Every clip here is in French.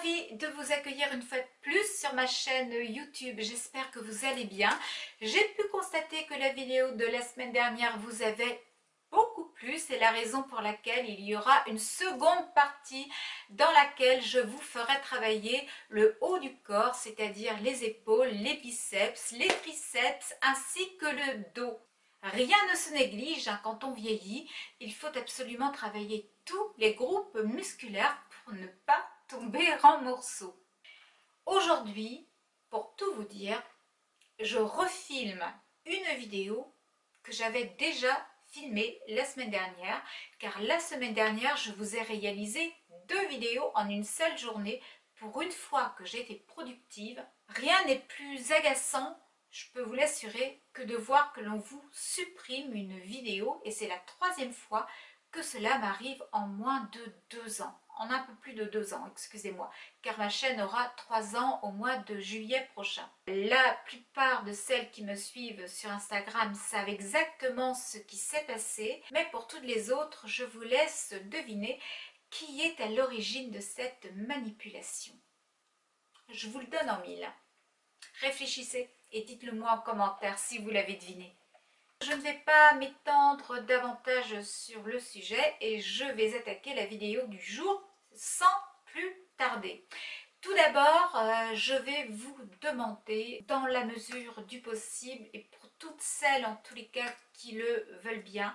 ravie de vous accueillir une fois de plus sur ma chaîne YouTube. J'espère que vous allez bien. J'ai pu constater que la vidéo de la semaine dernière vous avait beaucoup plu. C'est la raison pour laquelle il y aura une seconde partie dans laquelle je vous ferai travailler le haut du corps, c'est-à-dire les épaules, les biceps, les triceps ainsi que le dos. Rien ne se néglige quand on vieillit. Il faut absolument travailler tous les groupes musculaires pour ne pas tomber en morceaux. Aujourd'hui, pour tout vous dire, je refilme une vidéo que j'avais déjà filmée la semaine dernière, car la semaine dernière, je vous ai réalisé 2 vidéos en une seule journée. Pour une fois que j'ai été productive, rien n'est plus agaçant, je peux vous l'assurer, que de voir que l'on vous supprime une vidéo, et c'est la 3e fois que cela m'arrive en moins de 2 ans. En un peu plus de 2 ans, excusez-moi, car ma chaîne aura 3 ans au mois de juillet prochain. La plupart de celles qui me suivent sur Instagram savent exactement ce qui s'est passé, mais pour toutes les autres, je vous laisse deviner qui est à l'origine de cette manipulation. Je vous le donne en mille. Réfléchissez et dites-le moi en commentaire si vous l'avez deviné. Je ne vais pas m'étendre davantage sur le sujet et je vais attaquer la vidéo du jour sans plus tarder. Tout d'abord, je vais vous demander, dans la mesure du possible et pour toutes celles en tous les cas qui le veulent bien,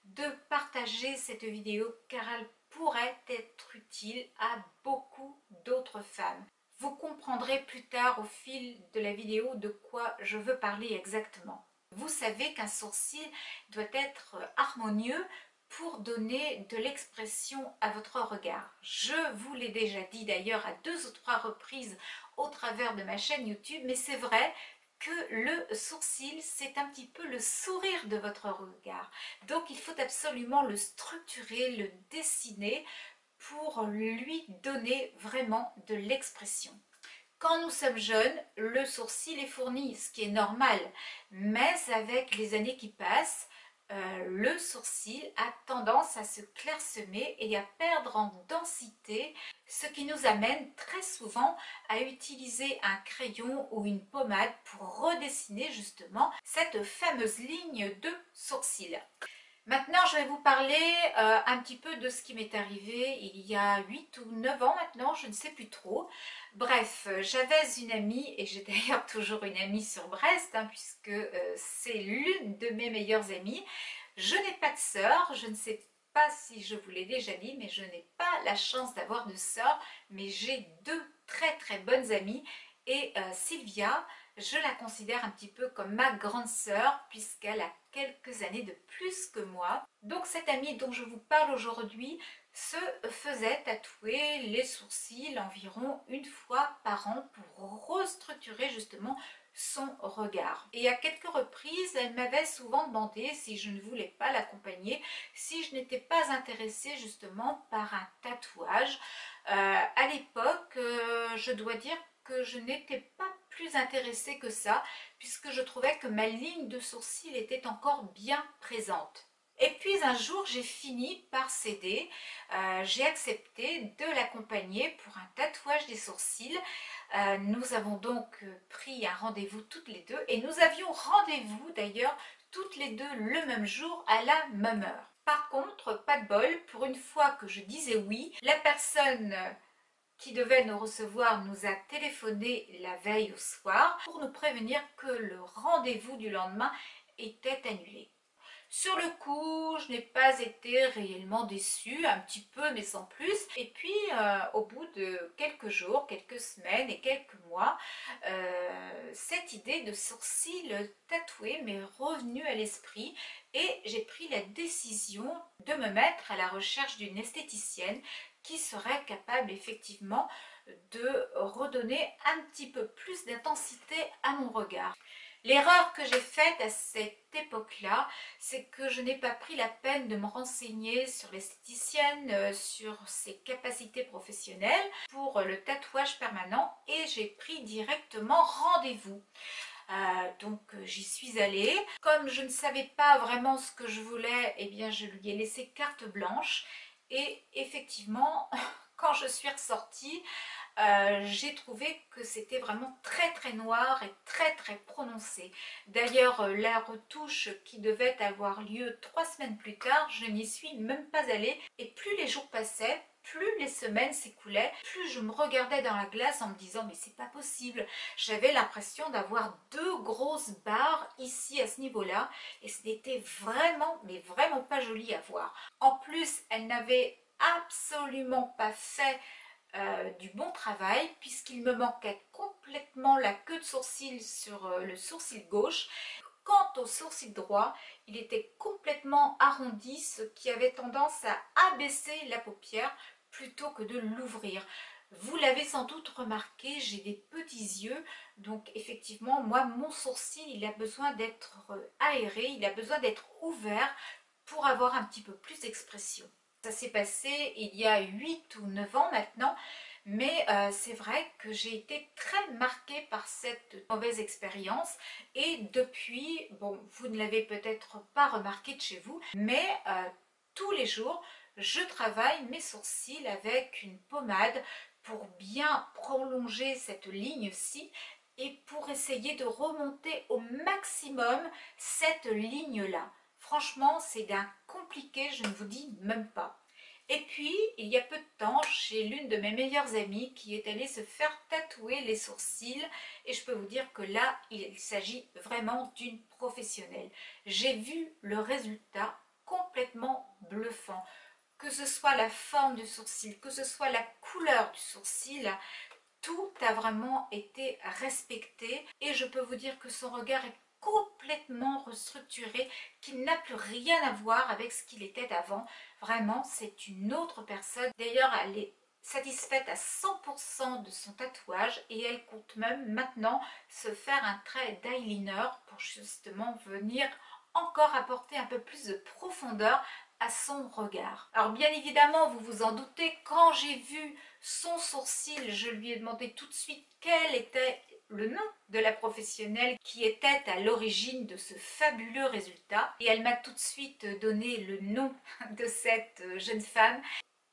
de partager cette vidéo car elle pourrait être utile à beaucoup d'autres femmes. Vous comprendrez plus tard au fil de la vidéo de quoi je veux parler exactement. Vous savez qu'un sourcil doit être harmonieux pour donner de l'expression à votre regard. Je vous l'ai déjà dit d'ailleurs à 2 ou 3 reprises au travers de ma chaîne YouTube, mais c'est vrai que le sourcil, c'est un petit peu le sourire de votre regard. Donc il faut absolument le structurer, le dessiner pour lui donner vraiment de l'expression. Quand nous sommes jeunes, le sourcil est fourni, ce qui est normal, mais avec les années qui passent, le sourcil a tendance à se clairsemer et à perdre en densité, ce qui nous amène très souvent à utiliser un crayon ou une pommade pour redessiner justement cette fameuse ligne de sourcil. Maintenant, je vais vous parler un petit peu de ce qui m'est arrivé il y a 8 ou 9 ans maintenant, je ne sais plus trop. Bref, j'avais une amie, et j'ai d'ailleurs toujours une amie sur Brest, puisque c'est l'une de mes meilleures amies. Je n'ai pas de sœur, je ne sais pas si je vous l'ai déjà dit, mais je n'ai pas la chance d'avoir de sœur, mais j'ai 2 très bonnes amies. Et Sylvia, je la considère un petit peu comme ma grande sœur puisqu'elle a quelques années de plus que moi. Donc cette amie dont je vous parle aujourd'hui se faisait tatouer les sourcils environ une fois par an pour restructurer justement son regard. Et à quelques reprises, elle m'avait souvent demandé si je ne voulais pas l'accompagner, si je n'étais pas intéressée justement par un tatouage. À l'époque, je dois dire que je n'étais pas plus intéressée que ça, puisque je trouvais que ma ligne de sourcil était encore bien présente. Et puis un jour, j'ai fini par céder, j'ai accepté de l'accompagner pour un tatouage des sourcils. Nous avons donc pris un rendez-vous toutes les deux, et nous avions rendez-vous d'ailleurs toutes les deux le même jour à la même heure. Par contre, pas de bol, pour une fois que je disais oui, la personne qui devait nous recevoir nous a téléphoné la veille au soir pour nous prévenir que le rendez-vous du lendemain était annulé. Sur le coup, je n'ai pas été réellement déçue, un petit peu mais sans plus. Et puis au bout de quelques jours, quelques semaines et quelques mois, cette idée de sourcils tatoués m'est revenue à l'esprit et j'ai pris la décision de me mettre à la recherche d'une esthéticienne qui serait capable effectivement de redonner un petit peu plus d'intensité à mon regard. L'erreur que j'ai faite à cette époque-là, c'est que je n'ai pas pris la peine de me renseigner sur l'esthéticienne, sur ses capacités professionnelles pour le tatouage permanent, et j'ai pris directement rendez-vous. Donc j'y suis allée. Comme je ne savais pas vraiment ce que je voulais, eh bien je lui ai laissé carte blanche, et effectivement quand je suis ressortie, j'ai trouvé que c'était vraiment très très noir et très très prononcé. D'ailleurs, la retouche qui devait avoir lieu 3 semaines plus tard, je n'y suis même pas allée. Et plus les jours passaient, plus les semaines s'écoulaient, plus je me regardais dans la glace en me disant mais c'est pas possible. J'avais l'impression d'avoir deux grosses barres ici à ce niveau-là et ce n'était vraiment, mais vraiment pas joli à voir. En plus, elle n'avait absolument pas fait du bon travail puisqu'il me manquait complètement la queue de sourcil sur le sourcil gauche. Quant au sourcil droit, il était complètement arrondi, ce qui avait tendance à abaisser la paupière plutôt que de l'ouvrir. Vous l'avez sans doute remarqué, j'ai des petits yeux, donc effectivement, moi, mon sourcil, il a besoin d'être aéré, il a besoin d'être ouvert pour avoir un petit peu plus d'expression. Ça s'est passé il y a 8 ou 9 ans maintenant, mais c'est vrai que j'ai été très marquée par cette mauvaise expérience et depuis, bon, vous ne l'avez peut-être pas remarqué de chez vous, mais tous les jours, je travaille mes sourcils avec une pommade pour bien prolonger cette ligne-ci et pour essayer de remonter au maximum cette ligne-là. Franchement, c'est d'un compliqué, je ne vous dis même pas. Et puis, il y a peu de temps, j'ai l'une de mes meilleures amies qui est allée se faire tatouer les sourcils. Et je peux vous dire que là, il s'agit vraiment d'une professionnelle. J'ai vu le résultat complètement bluffant. Que ce soit la forme du sourcil, que ce soit la couleur du sourcil, tout a vraiment été respecté. Et je peux vous dire que son regard est complètement restructuré, qu'il n'a plus rien à voir avec ce qu'il était avant. Vraiment, c'est une autre personne. D'ailleurs, elle est satisfaite à 100% de son tatouage et elle compte même maintenant se faire un trait d'eyeliner pour justement venir encore apporter un peu plus de profondeur à son regard. Alors bien évidemment, vous vous en doutez, quand j'ai vu son sourcil, je lui ai demandé tout de suite quel était le nom de la professionnelle qui était à l'origine de ce fabuleux résultat. Et elle m'a tout de suite donné le nom de cette jeune femme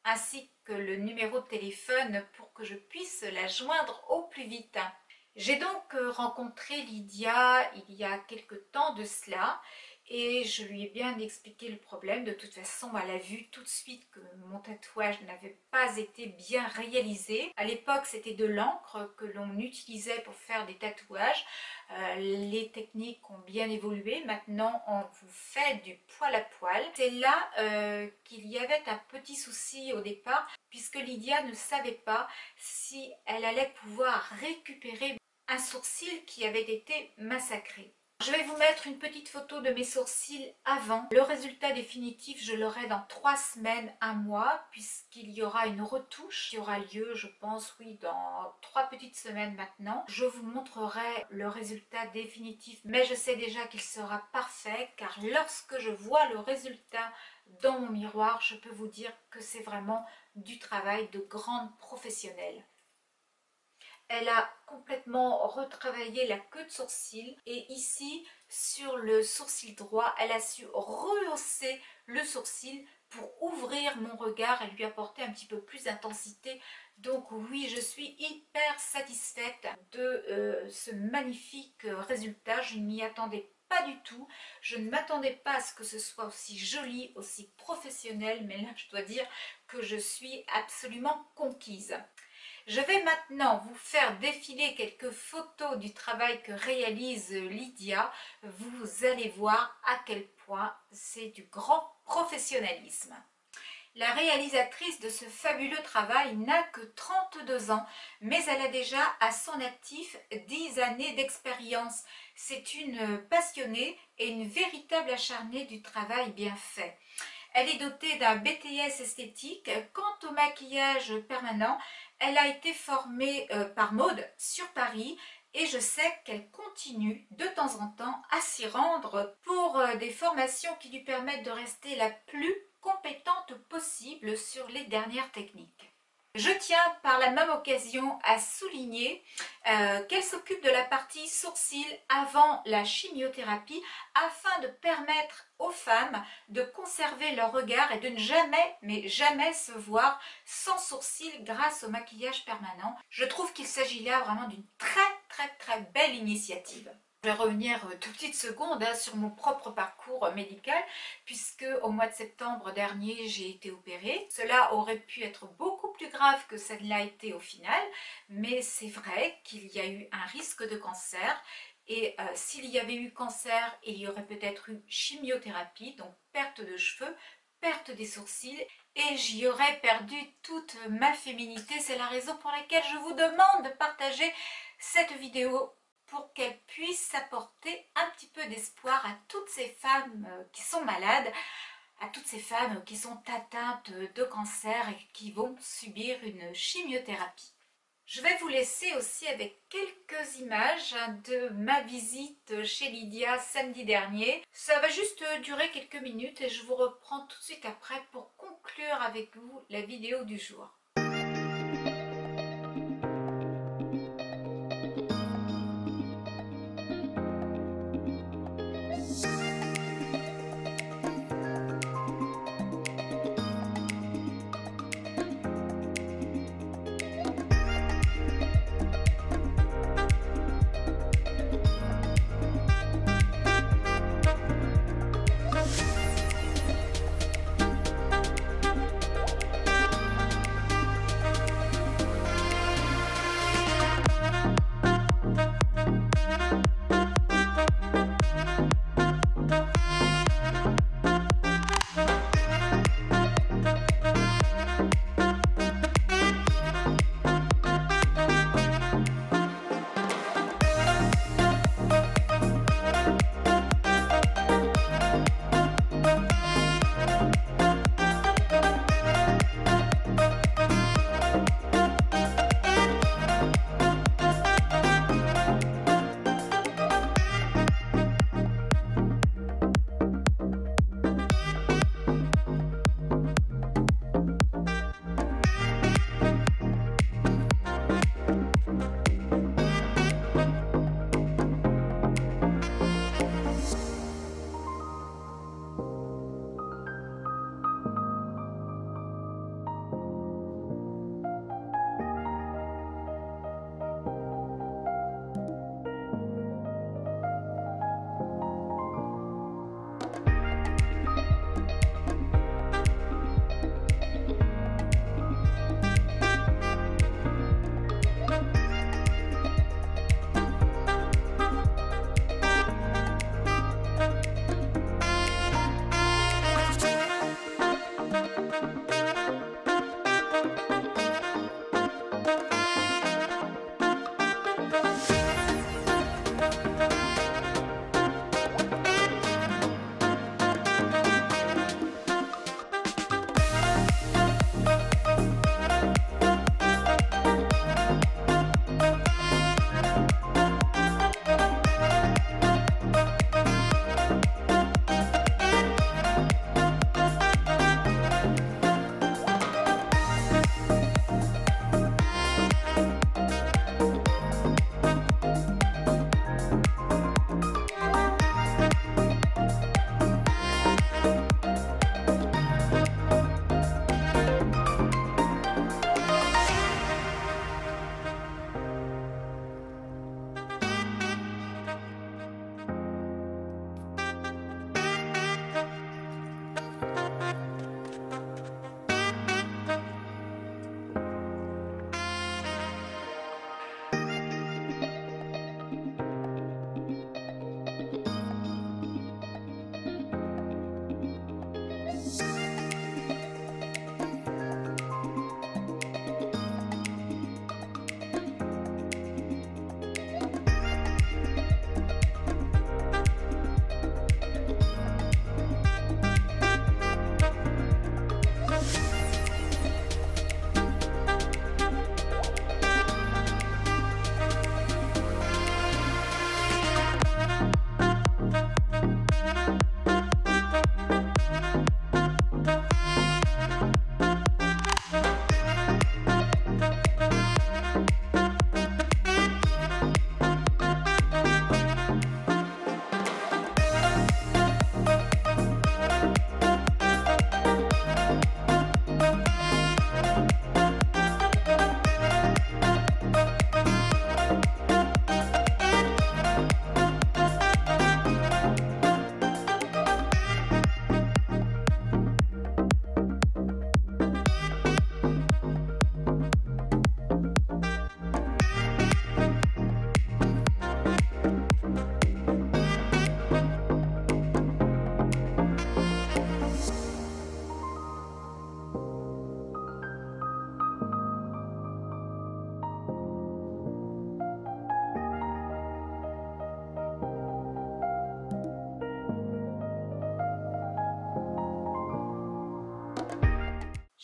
ainsi que le numéro de téléphone pour que je puisse la joindre au plus vite. J'ai donc rencontré Lydia il y a quelque temps de cela et je lui ai bien expliqué le problème. De toute façon, elle a vu tout de suite que mon tatouage n'avait pas été bien réalisé. À l'époque, c'était de l'encre que l'on utilisait pour faire des tatouages. Les techniques ont bien évolué. Maintenant, on vous fait du poil à poil. C'est là qu'il y avait un petit souci au départ, puisque Lydia ne savait pas si elle allait pouvoir récupérer un sourcil qui avait été massacré. Je vais vous mettre une petite photo de mes sourcils avant. Le résultat définitif, je l'aurai dans 3 semaines, 1 mois, puisqu'il y aura une retouche qui aura lieu, je pense, oui, dans 3 petites semaines maintenant. Je vous montrerai le résultat définitif, mais je sais déjà qu'il sera parfait, car lorsque je vois le résultat dans mon miroir, je peux vous dire que c'est vraiment du travail de grande professionnelle. Elle a complètement retravaillé la queue de sourcil et ici sur le sourcil droit elle a su rehausser le sourcil pour ouvrir mon regard et lui apporter un petit peu plus d'intensité. Donc oui, je suis hyper satisfaite de ce magnifique résultat. Je ne m'y attendais pas du tout. Je ne m'attendais pas à ce que ce soit aussi joli, aussi professionnel, mais là je dois dire que je suis absolument conquise. Je vais maintenant vous faire défiler quelques photos du travail que réalise Lydia. Vous allez voir à quel point c'est du grand professionnalisme. La réalisatrice de ce fabuleux travail n'a que 32 ans, mais elle a déjà à son actif 10 années d'expérience. C'est une passionnée et une véritable acharnée du travail bien fait. Elle est dotée d'un BTS esthétique. Quant au maquillage permanent, elle a été formée par Maude sur Paris et je sais qu'elle continue de temps en temps à s'y rendre pour des formations qui lui permettent de rester la plus compétente possible sur les dernières techniques. Je tiens par la même occasion à souligner qu'elle s'occupe de la partie sourcils avant la chimiothérapie afin de permettre aux femmes de conserver leur regard et de ne jamais, mais jamais se voir sans sourcils grâce au maquillage permanent. Je trouve qu'il s'agit là vraiment d'une très belle initiative. Je vais revenir tout petites secondes sur mon propre parcours médical puisque au mois de septembre dernier j'ai été opérée. Cela aurait pu être beaucoup plus grave que ça ne l'a été au final, mais c'est vrai qu'il y a eu un risque de cancer et s'il y avait eu cancer, il y aurait peut-être eu chimiothérapie, donc perte de cheveux, perte des sourcils et j'y aurais perdu toute ma féminité. C'est la raison pour laquelle je vous demande de partager cette vidéo pour qu'elle puisse apporter un petit peu d'espoir à toutes ces femmes qui sont malades, à toutes ces femmes qui sont atteintes de cancer et qui vont subir une chimiothérapie. Je vais vous laisser aussi avec quelques images de ma visite chez Lydia samedi dernier. Ça va juste durer quelques minutes et je vous reprends tout de suite après pour conclure avec vous la vidéo du jour.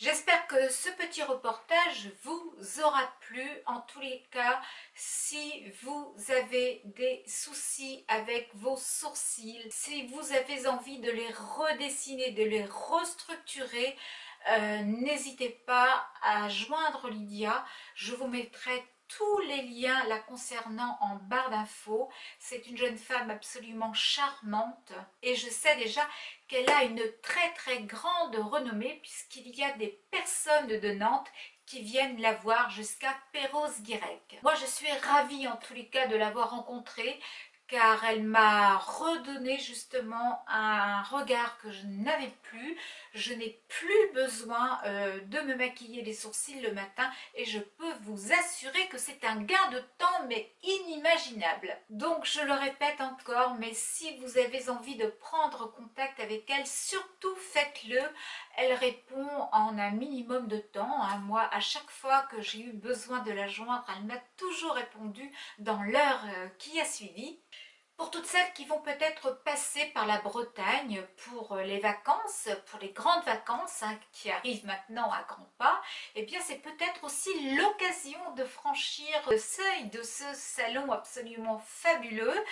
J'espère que ce petit reportage vous aura plu. En tous les cas, si vous avez des soucis avec vos sourcils, si vous avez envie de les redessiner, de les restructurer, n'hésitez pas à joindre Lydia. Je vous mettrai tous les liens la concernant en barre d'infos. C'est une jeune femme absolument charmante et je sais déjà qu'elle a une très grande renommée puisqu'il y a des personnes de Nantes qui viennent la voir jusqu'à Perros-Guirec. Moi je suis ravie en tous les cas de l'avoir rencontrée car elle m'a redonné justement un regard que je n'avais plus. Je n'ai plus besoin de me maquiller les sourcils le matin et je peux vous assurer que c'est un gain de temps mais inimaginable. Donc je le répète encore, mais si vous avez envie de prendre contact avec elle, surtout faites-le. Elle répond en un minimum de temps. Moi, à chaque fois que j'ai eu besoin de la joindre, elle m'a toujours répondu dans l'heure qui a suivi. Pour toutes celles qui vont peut-être passer par la Bretagne pour les vacances, pour les grandes vacances qui arrivent maintenant à grands pas, eh bien c'est peut-être aussi l'occasion de franchir le seuil de ce salon absolument fabuleux,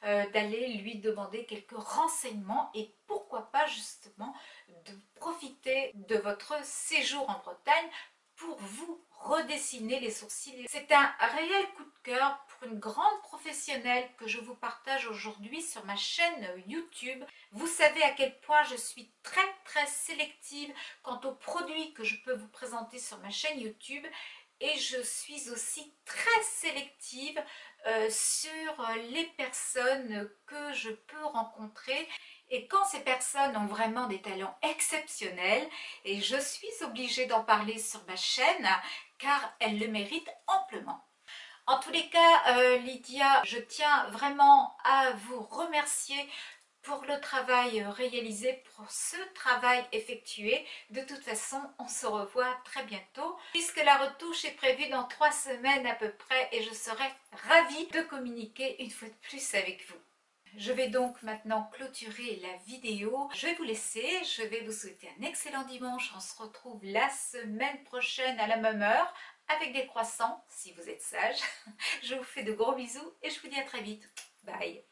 d'aller lui demander quelques renseignements et pourquoi pas justement de profiter de votre séjour en Bretagne pour vous redessiner les sourcils. C'est un réel coup de cœur pour une grande professionnelle que je vous partage aujourd'hui sur ma chaîne YouTube. Vous savez à quel point je suis très sélective quant aux produits que je peux vous présenter sur ma chaîne YouTube et je suis aussi très sélective sur les personnes que je peux rencontrer. Et quand ces personnes ont vraiment des talents exceptionnels, et je suis obligée d'en parler sur ma chaîne, car elles le méritent amplement. En tous les cas, Lydia, je tiens vraiment à vous remercier pour le travail réalisé, pour ce travail effectué. De toute façon, on se revoit très bientôt, puisque la retouche est prévue dans 3 semaines à peu près, et je serai ravie de communiquer une fois de plus avec vous. Je vais donc maintenant clôturer la vidéo. Je vais vous laisser, je vais vous souhaiter un excellent dimanche. On se retrouve la semaine prochaine à la même heure avec des croissants, si vous êtes sage. Je vous fais de gros bisous et je vous dis à très vite. Bye!